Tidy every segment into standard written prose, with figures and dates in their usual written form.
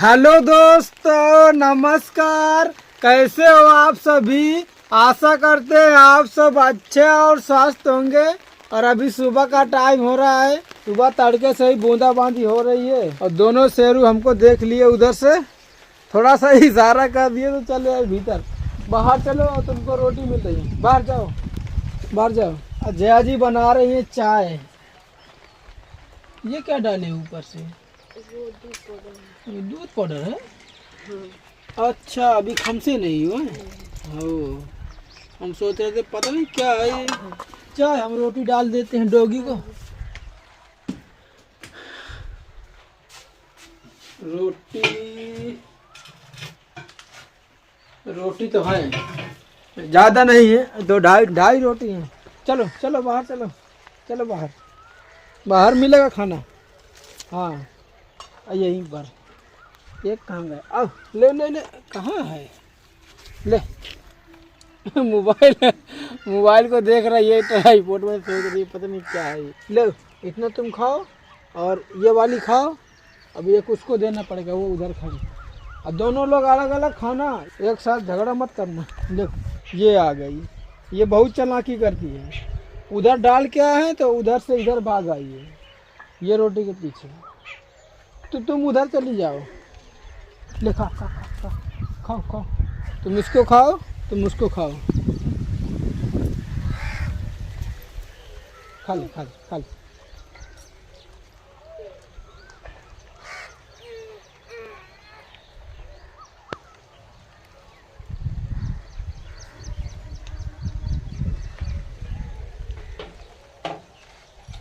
Hello दोस्तों, नमस्कार। कैसे हो आप सभी? आशा करते हैं आप सब अच्छे और स्वस्थ होंगे। और अभी सुबह का टाइम हो रहा है। सुबह तड़के से ही बूंदाबांदी हो रही है और दोनों शेरू हमको देख लिए उधर से, थोड़ा सा इशारा कर दिए तो चले आए भीतर। बाहर चलो, तुमको रोटी मिल रही है, बाहर जाओ, बाहर जाओ। जया जी बना रही है चाय। ये क्या डाले ऊपर से? ये दूध पाउडर है। अच्छा, अभी खमसे नहीं हुआ है। हो, हम सोच रहे थे पता नहीं क्या है ये। चाय हम रोटी डाल देते हैं डॉगी को। रोटी तो है, ज़्यादा नहीं है, दो ढाई रोटी है। चलो चलो बाहर, चलो चलो बाहर, बाहर मिलेगा खाना। हाँ, यहीं पर एक कहाँ गया? आओ, ले ले ले, कहाँ है? ले मोबाइल को देख रहा है ये, ट्राइपॉड में सोच रही है पता नहीं क्या है ये। ले, इतना तुम खाओ और ये वाली खाओ। अब एक उसको देना पड़ेगा, वो उधर खड़ी। और दोनों लोग अलग अलग खाना, एक साथ झगड़ा मत करना। देखो ये आ गई, ये बहुत चालाकी करती है। उधर डाल के आए हैं तो उधर से इधर भाग आई है, ये रोटी के पीछे। तो तुम उधर चली जाओ। ले खा खा खा खा, खाओ खाओ, तुम इसको खाओ, तुम उसको खाओ। खा ले खा ले खा ले।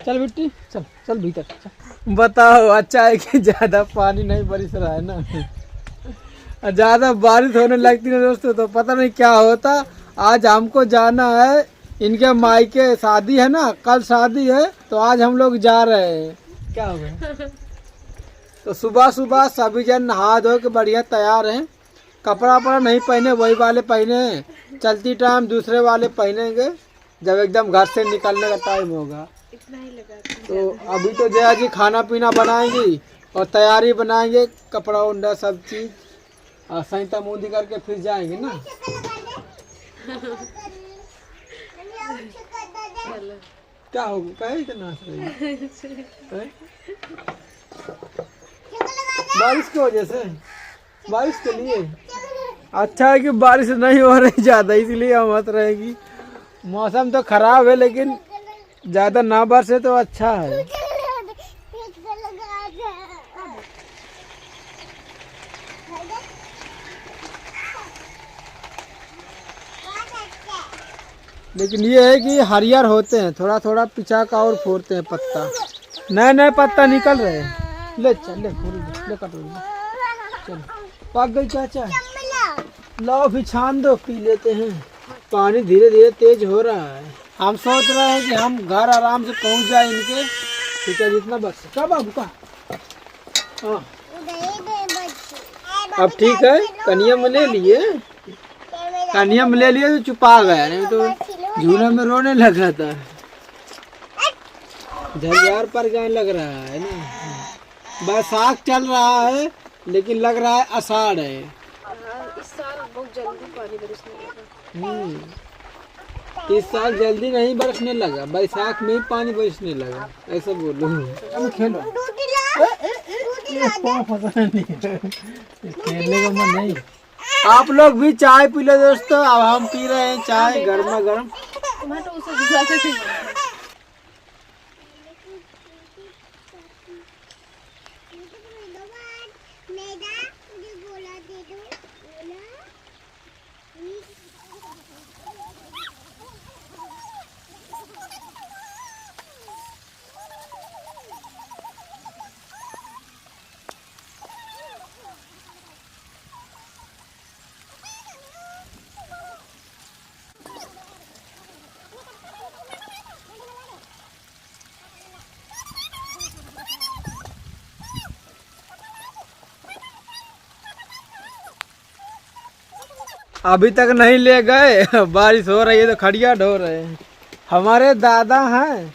चल बिट्टी, चल चल भीतर चल। बताओ, अच्छा है कि ज़्यादा पानी नहीं बरस रहा है ना। ज़्यादा बारिश होने लगती है दोस्तों तो पता नहीं क्या होता। आज हमको जाना है, इनके मायके शादी है ना, कल शादी है तो आज हम लोग जा रहे हैं। क्या हो गया? तो सुबह सुबह सभी जन नहा धो के बढ़िया तैयार हैं। कपड़ा वपड़ा नहीं पहने, वही वाले पहने। चलती टाइम दूसरे वाले पहनेंगे जब एकदम घर से निकलने का टाइम होगा। तो अभी तो जया जी खाना पीना बनाएंगी और तैयारी बनाएंगे, कपड़ा उंडा सब चीज और संता मुंदी करके फिर जाएंगे ना। क्या होगा, कहे इतना बारिश की वजह से? बारिश के लिए अच्छा है कि बारिश नहीं हो रही ज़्यादा, इसलिए हम हंस रहेगी। मौसम तो खराब है लेकिन ज़्यादा ना बरसे तो अच्छा है। लेकिन ये है कि हरियर होते हैं, थोड़ा थोड़ा पिछा का और फोड़ते हैं पत्ता, नए नए पत्ता निकल रहे हैं। ले चल, ले ले कटोरी, चल। पक गई चाचा, लो भी छान दो, पी लेते हैं। पानी धीरे धीरे तेज हो रहा है। हम सोच रहे हैं कि हम घर आराम से पहुंच जाए इनके, ठीक है, जितना बस का बाबू का। हाँ, अब ठीक है। कनिया में ले लिए, कनिया में ले लिए तो छुपा गया, नहीं तो झूला में रोने लगा था। झरियार पर जाने लग रहा है ना। बैसाख चल रहा है लेकिन लग रहा है आषाढ़ है। इस साल बहुत जल्दी पानी बरसने लगा। इस साल जल्दी नहीं बरसने लगा, बैसाख में ही पानी बरसने लगा, ऐसा बोलो। अब खेलो, खेलने का मन नहीं। आप लोग भी चाय पी लो दोस्तों। अब हम पी रहे हैं चाय गर्मा गर्म। अभी तक नहीं ले गए, बारिश हो रही है तो खड़िया ढो रहे हैं। हमारे दादा हैं,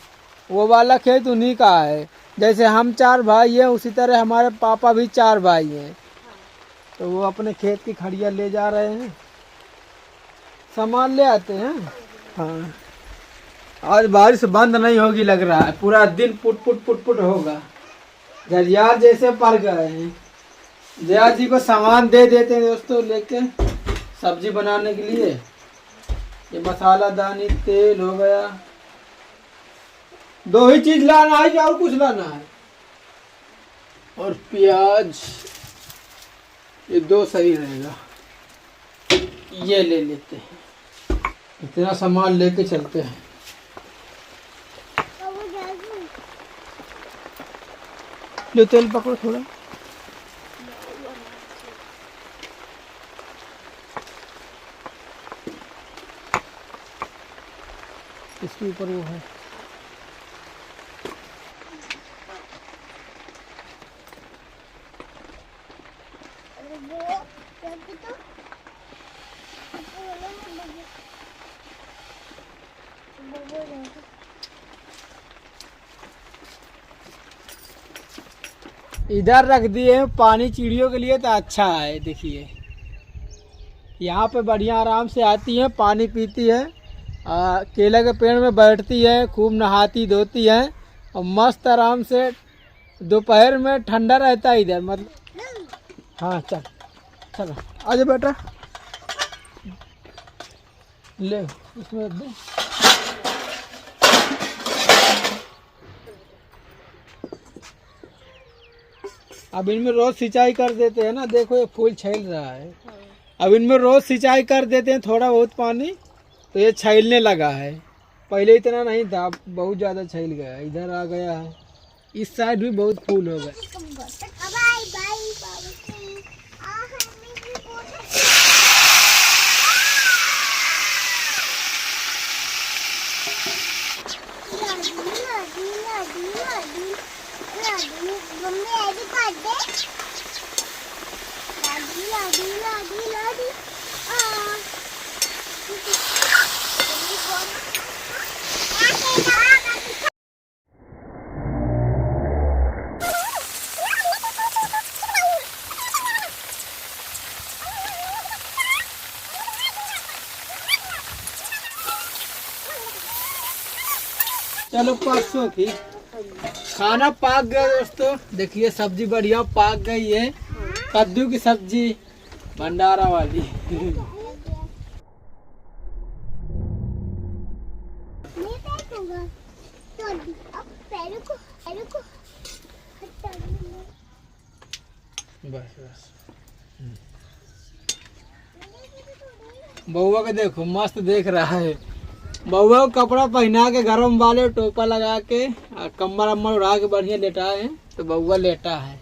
वो वाला खेत उन्हीं का है। जैसे हम 4 भाई हैं उसी तरह हमारे पापा भी 4 भाई हैं। तो वो अपने खेत की खड़िया ले जा रहे हैं, सामान ले आते हैं। हाँ, आज बारिश बंद नहीं होगी लग रहा है, पूरा दिन पुट पुट पुट पुट होगा। झरियार जैसे पड़ गए हैं। जया जी को सामान दे देते हैं दोस्तों लेके सब्जी बनाने के लिए। ये मसाला दानी, तेल हो गया, 2 ही चीज लाना है, और कुछ लाना है? और प्याज, ये 2 सही रहेगा, ये ले लेते हैं। इतना सामान लेके चलते हैं। लो तेल पकड़ो थोड़ा। इसके ऊपर वो है। इधर रख दिए पानी चिड़ियों के लिए, तो अच्छा है। देखिए यहाँ पे बढ़िया आराम से आती है, पानी पीती है, केले के पेड़ में बैठती है, खूब नहाती धोती है, और मस्त आराम से दोपहर में ठंडा रहता है इधर। मतलब हाँ चल चलो आजा बेटा, ले उसमें दे। अब इनमें रोज सिंचाई कर देते हैं ना, देखो ये फूल छैल रहा है। अब इनमें रोज सिंचाई कर देते हैं थोड़ा बहुत पानी, तो ये छैलने लगा है। पहले इतना नहीं था, बहुत ज़्यादा छैल गया, इधर आ गया है। इस साइड भी बहुत फूल हो गए। चलो 500 की खाना पाक गया दोस्तों। देखिए सब्जी बढ़िया पाक गई है, कद्दू की सब्जी भंडारा वाली। बस बस बउआ को देखो मस्त देख रहा है। बउआ को कपड़ा पहना के गरम वाले टोपा लगा के कम्बल अम्बल उड़ा के बढ़िया लेटा है, तो बउआ लेटा है।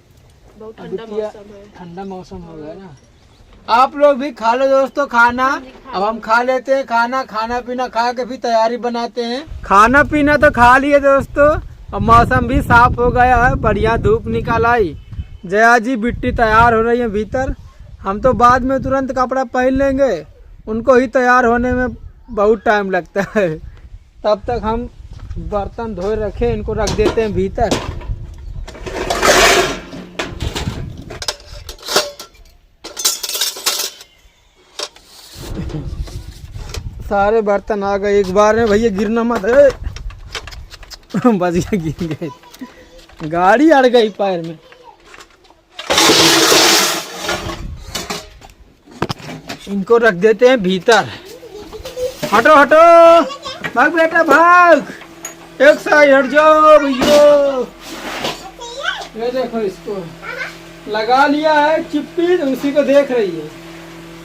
बहुत ठंडा मौसम है, ठंडा मौसम हो गया ना। आप लोग भी खा लो दोस्तों खाना। अब हम खा लेते हैं खाना। खाना पीना खा के भी तैयारी बनाते हैं। खाना पीना तो खा लिए दोस्तों, और मौसम भी साफ हो गया है, बढ़िया धूप निकल आई। जया जी बिट्टी तैयार हो रही है भीतर। हम तो बाद में तुरंत कपड़ा पहन लेंगे, उनको ही तैयार होने में बहुत टाइम लगता है। तब तक हम बर्तन धोए रखे, इनको रख देते हैं भीतर। सारे बर्तन आ गए एक बार में, भैया गिरना मत। बस ये गिर गए, गाड़ी अड़ गई पैर में। इनको रख देते हैं भीतर। हटो हटो, भाग बेटा भाग, एक साइड हट जाओ भैया। ये देखो इसको लगा लिया है चिप्पी, तो उसी को देख रही है।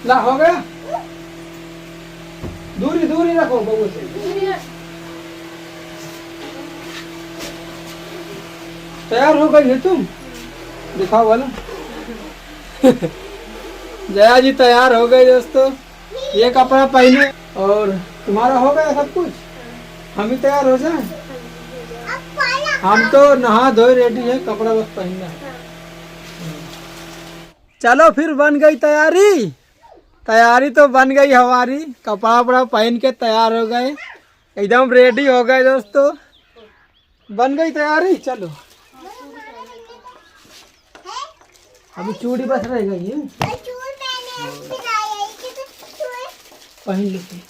ला हो गया, दूरी दूरी रखो बबू से। तैयार हो गई है तुम, दिखाओ वाला। जया जी तैयार हो गए दोस्तों, ये कपड़ा पहने। और तुम्हारा हो गया सब कुछ, हम ही तैयार हो जाए। हम तो नहा धोए रेडी है, कपड़ा बस पहनना है। चलो फिर बन गई तैयारी। तैयारी तो बन गई हमारी, कपड़ा वपड़ा पहन के तैयार हो गए, एकदम रेडी हो गए दोस्तों। बन गई तैयारी। चलो अभी चूड़ी बस रहेगा ये पहन लेते।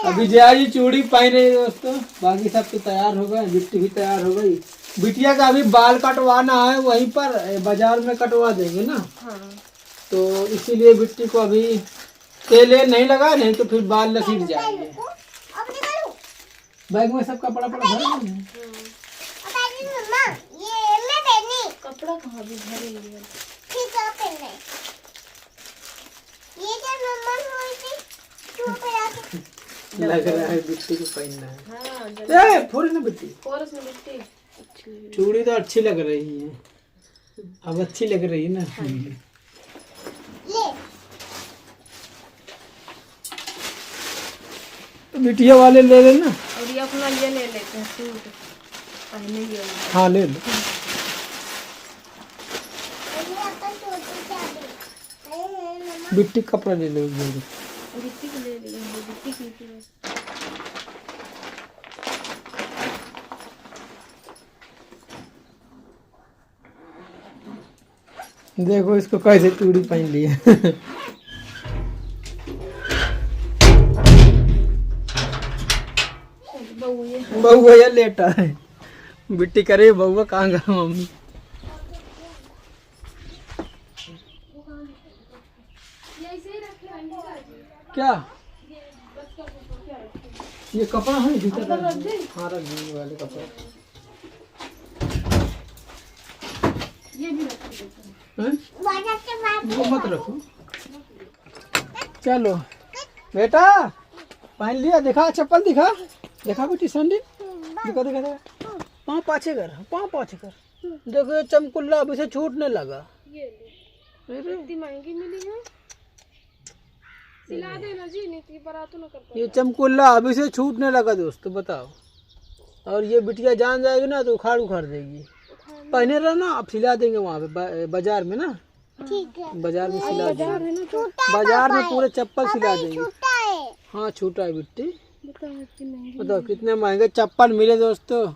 अभी जया जी चूड़ी पहन रही है दोस्तों, बाकी सब तो तैयार हो गए, बिट्टी भी तैयार हो गई। बिटिया का अभी बाल कटवाना है, वहीं पर बाजार में कटवा देंगे ना। हाँ। तो इसीलिए बिट्टी को अभी तेल नहीं लगा, नहीं तो फिर बाल लसीट जाएंगे। बैग में सब कपड़ा भर है। कपड़ा कहाँ भी भरे लिए। लग रहा है बिट्टी को पहनना है। हाँ, थोड़ी ना बिट्टी, चूड़ी तो अच्छी लग रही है, अब अच्छी लग रही है ना। तो बिटिया वाले ले लेना। और ये अपना ये ले लेते हैं सूट पहने ही होंगे। हाँ ले लो। बिट्टी कपड़ा ले लो। बिट्टी को ले लेंगे, बिट्टी की देखो इसको कैसे चूड़ी पहन ली है। बहू भैया लेटा है, बिट्टी करे बउआ कहाँ गया मम्मी। क्या ये कपड़ा है भीतर? हाँ रख देंगे वाले कपड़ा। ये भी रख वो मत रखो। चलो बेटा पहन लिया, दिखा चप्पल, दिखा देखा बेटी सैंडल, दिखा दिखा दिखा। पाँव पाछे कर, पाँव पाछे कर। देखो ये चमकुल्ला अभी से छूटने लगा। ये ले, इतनी महंगी मिली है, सिला देना जी, नहीं बरातों न कर। ये चमकुल्ला अभी से छूटने लगा दोस्तों, बताओ। और ये बिटिया जान जाएगी ना तो उखाड़ उखाड़ देगी। पहने रहना, आप सिला देंगे वहाँ पे बाजार में ना। ठीक है, बाजार में सिला देंगे, बाजार में पूरे चप्पल सिला देंगे। हाँ छोटा है बिट्टी। बताओ कितने महंगे चप्पल मिले दोस्तों,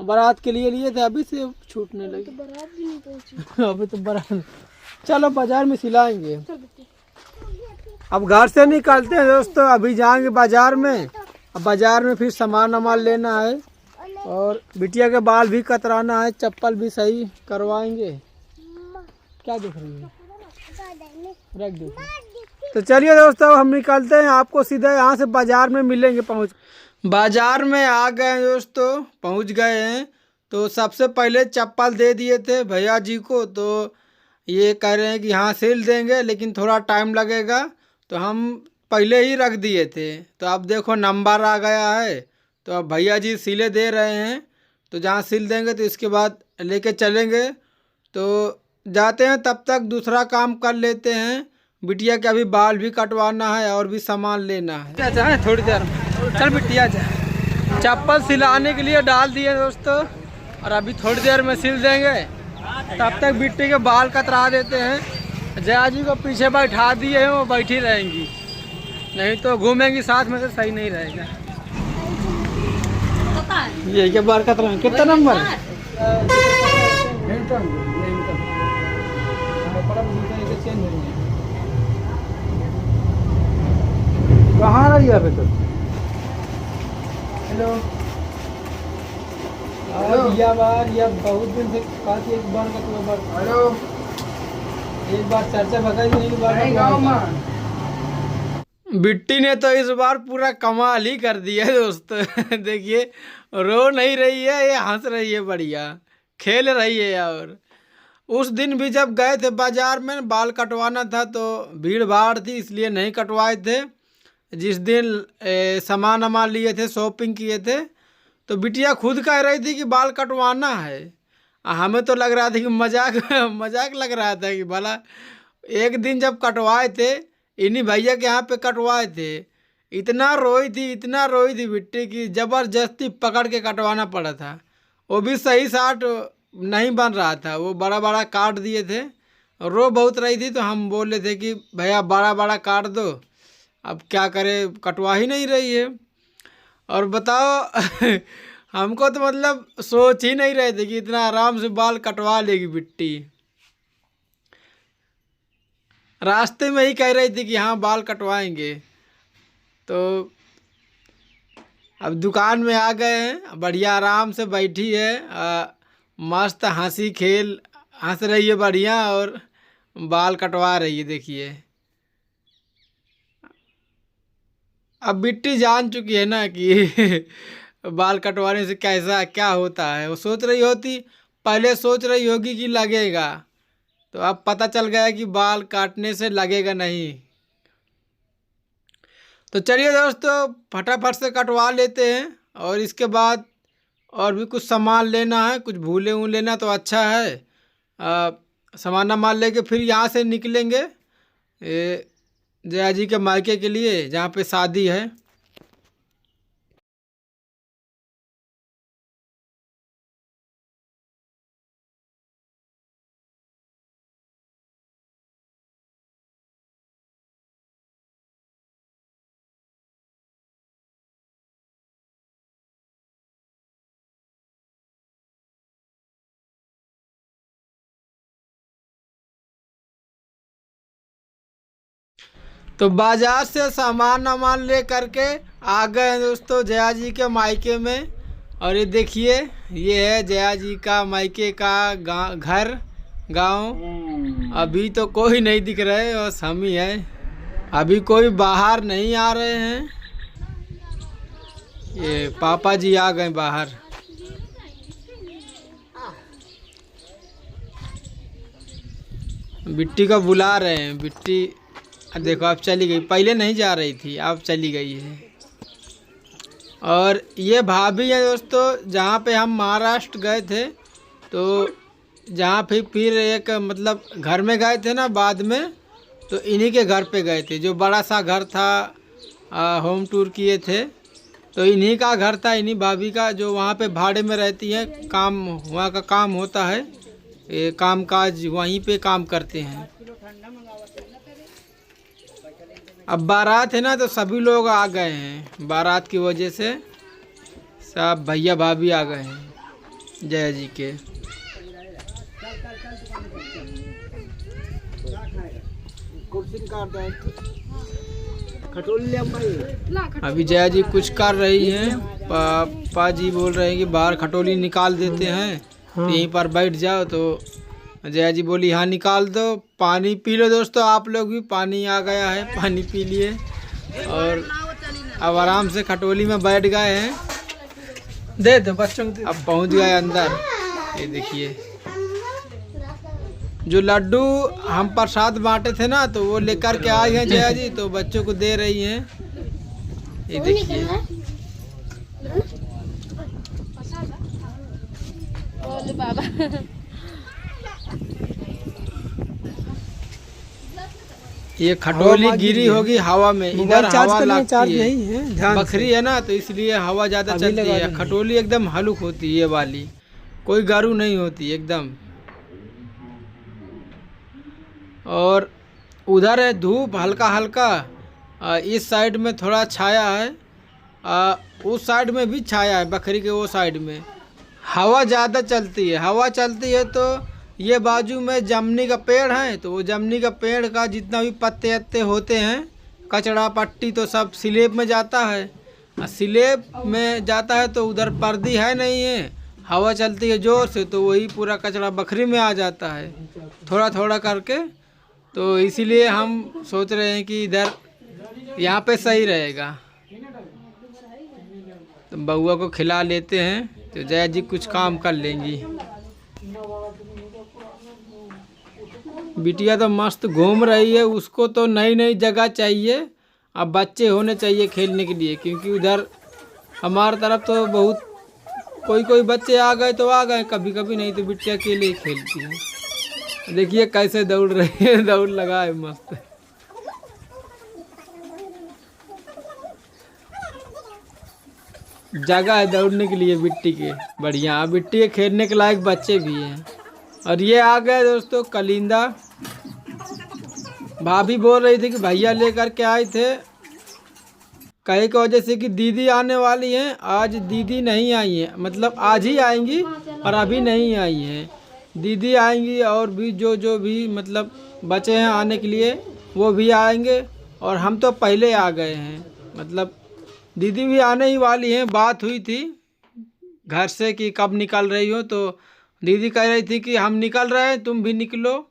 बारात के लिए लिए थे, अभी से छूटने लगे। बारात भी नहीं पहुंची। अभी तो बारात, चलो बाजार में सिलाएंगे। अब घर से निकलते हैं दोस्तों, अभी जाएंगे बाजार में। अब बाजार में फिर सामान वामान लेना है, और बिटिया के बाल भी कतराना है, चप्पल भी सही करवाएंगे। क्या देख रही है, रख दो। तो चलिए दोस्तों हम निकलते हैं, आपको सीधा यहाँ से बाजार में मिलेंगे। बाजार में आ गए हैं दोस्तों, पहुँच गए हैं। तो सबसे पहले चप्पल दे दिए थे भैया जी को, तो ये कह रहे हैं कि हाँ सिल देंगे लेकिन थोड़ा टाइम लगेगा, तो हम पहले ही रख दिए थे। तो अब देखो नंबर आ गया है, तो अब भैया जी सिले दे रहे हैं। तो जहाँ सिल देंगे तो इसके बाद लेके चलेंगे। तो जाते हैं, तब तक दूसरा काम कर लेते हैं। बिटिया के अभी बाल भी कटवाना है और भी सामान लेना है। अच्छा है थोड़ी देर में, चल बिटिया जा। चप्पल सिलाने के लिए डाल दिए दोस्तों, और अभी थोड़ी देर में सिल देंगे। तब तक बिट्टी के बाल कतरा देते हैं। जया जी को पीछे बैठा दिए हैं, वो बैठी रहेंगी, नहीं तो घूमेंगी साथ में तो सही नहीं रहेगा। ये क्या बाल कतरा, कितना नंबर है? कहाँ रही है अभी तो? हेलो बार या बहुत दिन से काफी एक बार का तो बार। हेलो एक बार चर्चा भगाई नहीं बार। बिट्टी ने तो इस बार पूरा कमाल ही कर दिया दोस्तों। देखिए रो नहीं रही है, ये हंस रही है, बढ़िया खेल रही है। और उस दिन भी जब गए थे बाजार में बाल कटवाना था तो भीड़ भाड़ थी, इसलिए नहीं कटवाए थे। जिस दिन सामान वामान लिए थे, शॉपिंग किए थे, तो बिटिया खुद कह रही थी कि बाल कटवाना है। हमें तो लग रहा था कि मजाक लग रहा था कि भला एक दिन जब कटवाए थे इन्हीं भैया के यहाँ पे कटवाए थे, इतना रोई थी बिट्टी की, ज़बरदस्ती पकड़ के कटवाना पड़ा था। वो भी सही साट नहीं बन रहा था, वो बड़ा बड़ा काट दिए थे। रो बहुत रही थी, तो हम बोले थे कि भैया बड़ा बड़ा काट दो, अब क्या करें, कटवा ही नहीं रही है। और बताओ हमको तो मतलब सोच ही नहीं रहे थे कि इतना आराम से बाल कटवा लेगी बिट्टी। रास्ते में ही कह रही थी कि हाँ बाल कटवाएंगे। तो अब दुकान में आ गए हैं, बढ़िया आराम से बैठी है, मस्त हंसी खेल हंस रही है बढ़िया, और बाल कटवा रही है। देखिए अब बिट्टी जान चुकी है ना कि बाल कटवाने से कैसा क्या होता है। वो सोच रही होती, पहले सोच रही होगी कि लगेगा, तो अब पता चल गया कि बाल काटने से लगेगा नहीं। तो चलिए दोस्तों फटाफट से कटवा लेते हैं, और इसके बाद और भी कुछ सामान लेना है, कुछ भूले वूले लेना तो अच्छा है। सामान वामान लेके फिर यहाँ से निकलेंगे जया जी के मायके के लिए, जहाँ पे शादी है। तो बाजार से सामान वामान ले करके आ गए हैं दोस्तों जया जी के मायके में। और ये देखिए, ये है जया जी का मायके का घर गांव। अभी तो कोई नहीं दिख रहे, बस हम ही हैं। अभी कोई बाहर नहीं आ रहे हैं। ये पापा जी आ गए बाहर। बिट्टी को बुला रहे हैं। बिट्टी देखो अब चली गई, पहले नहीं जा रही थी, अब चली गई है। और ये भाभी है दोस्तों, जहाँ पे हम महाराष्ट्र गए थे, तो जहाँ फिर एक मतलब घर में गए थे ना बाद में, तो इन्हीं के घर पे गए थे। जो बड़ा सा घर था, होम टूर किए थे, तो इन्हीं का घर था, इन्हीं भाभी का, जो वहाँ पे भाड़े में रहती है। काम वहाँ का काम होता है, ये काम काज वहीं पे काम करते हैं। अब बारात है ना, तो सभी लोग आ गए हैं। बारात की वजह से सब भैया भाभी आ गए हैं जया जी के। अभी जया जी कुछ कर रही हैं। पापा जी बोल रहे हैं कि बाहर खटोली निकाल देते हैं, तो यहीं पर बैठ जाओ। तो जया जी बोली हाँ निकाल दो, पानी पी लो। दोस्तों आप लोग भी, पानी आ गया है, पानी पी लिए और अब आराम से खटोली में बैठ गए हैं। दे दो बच्चों को। अब पहुंच गए अंदर। ये देखिए, जो लड्डू हम प्रसाद बांटे थे ना, तो वो लेकर के आई हैं जया जी, तो बच्चों को दे रही हैं। ये देखिए, ये खटोली गिरी होगी हवा में, इधर हवा लगती है। बकरी है ना, तो इसलिए हवा ज़्यादा चलती है। खटोली एकदम हल्क होती है, ये वाली कोई गारू नहीं होती एकदम। और उधर है धूप हल्का हल्का, इस साइड में थोड़ा छाया है, उस साइड में भी छाया है, बकरी के वो साइड में। हवा ज़्यादा चलती है, हवा चलती है तो ये बाजू में जामुनी का पेड़ है, तो वो जामुनी का पेड़ का जितना भी पत्ते अत्ते होते हैं, कचड़ा पट्टी, तो सब स्लेब में जाता है। स्लेब में जाता है तो उधर पर्दी है नहीं है, हवा चलती है ज़ोर से, तो वही पूरा कचड़ा बकरी में आ जाता है थोड़ा थोड़ा करके। तो इसीलिए हम सोच रहे हैं कि इधर यहाँ पे सही रहेगा। तो बउआ को खिला लेते हैं, तो जया जी कुछ काम कर लेंगी। बिटिया तो मस्त घूम रही है, उसको तो नई नई जगह चाहिए। अब बच्चे होने चाहिए खेलने के लिए, क्योंकि उधर हमारी तरफ तो बहुत कोई बच्चे आ गए तो आ गए, कभी कभी नहीं तो बिटिया अकेले ही खेलती है। देखिए कैसे दौड़ रही है, दौड़ लगा है मस्त। जगह है दौड़ने के लिए बिट्टी के, बढ़िया। बिट्टी के खेलने के लायक बच्चे भी हैं। और ये आ गए दोस्तों कलिंदा। भाभी बोल रही थी कि भैया लेकर के आए थे, कहे की वजह से कि दीदी आने वाली हैं। आज दीदी नहीं आई है, मतलब आज ही आएंगी और अभी नहीं आई हैं। दीदी आएंगी और भी जो भी मतलब बचे हैं आने के लिए, वो भी आएंगे और हम तो पहले आ गए हैं। मतलब दीदी भी आने ही वाली हैं। बात हुई थी घर से कि कब निकल रही हो, तो दीदी कह रही थी कि हम निकल रहे हैं, तुम भी निकलो।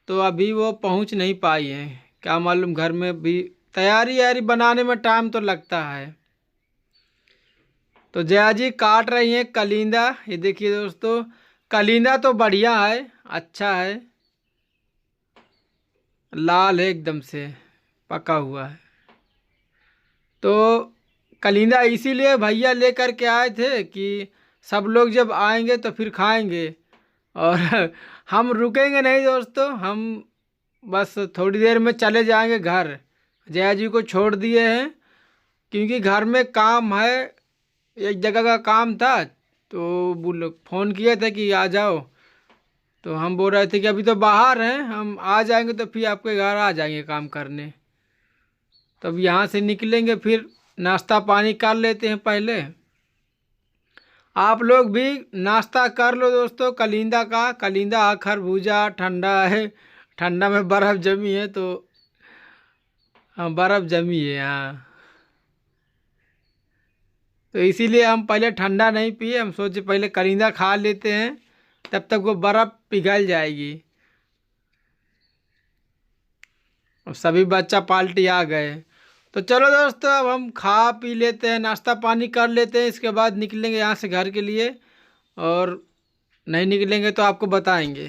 तो अभी वो पहुंच नहीं पाई हैं, क्या मालूम, घर में भी तैयारी यारी बनाने में टाइम तो लगता है। तो जया जी काट रही हैं कलिंदा। ये देखिए दोस्तों, कलिंदा तो बढ़िया है, अच्छा है, लाल है एकदम से, पका हुआ है। तो कलिंदा इसीलिए भैया लेकर के आए थे कि सब लोग जब आएंगे तो फिर खाएंगे। और हम रुकेंगे नहीं दोस्तों, हम बस थोड़ी देर में चले जाएंगे घर। जया जी को छोड़ दिए हैं क्योंकि घर में काम है, एक जगह का काम था। तो वो लोग फ़ोन किए थे कि आ जाओ, तो हम बोल रहे थे कि अभी तो बाहर हैं, हम आ जाएंगे तो फिर आपके घर आ जाएंगे काम करने। तब यहाँ से निकलेंगे, फिर नाश्ता पानी कर लेते हैं पहले। आप लोग भी नाश्ता कर लो दोस्तों कलिंदा का। कलिंदा खरबूजा ठंडा है, ठंडा में बर्फ़ जमी है, तो हाँ बर्फ़ जमी है हाँ। तो इसीलिए हम पहले ठंडा नहीं पिए, हम सोचे पहले कलिंदा खा लेते हैं, तब तक वो बर्फ़ पिघल जाएगी। और सभी बच्चा पार्टी आ गए। तो चलो दोस्तों, अब हम खा पी लेते हैं, नाश्ता पानी कर लेते हैं, इसके बाद निकलेंगे यहाँ से घर के लिए। और नहीं निकलेंगे तो आपको बताएंगे।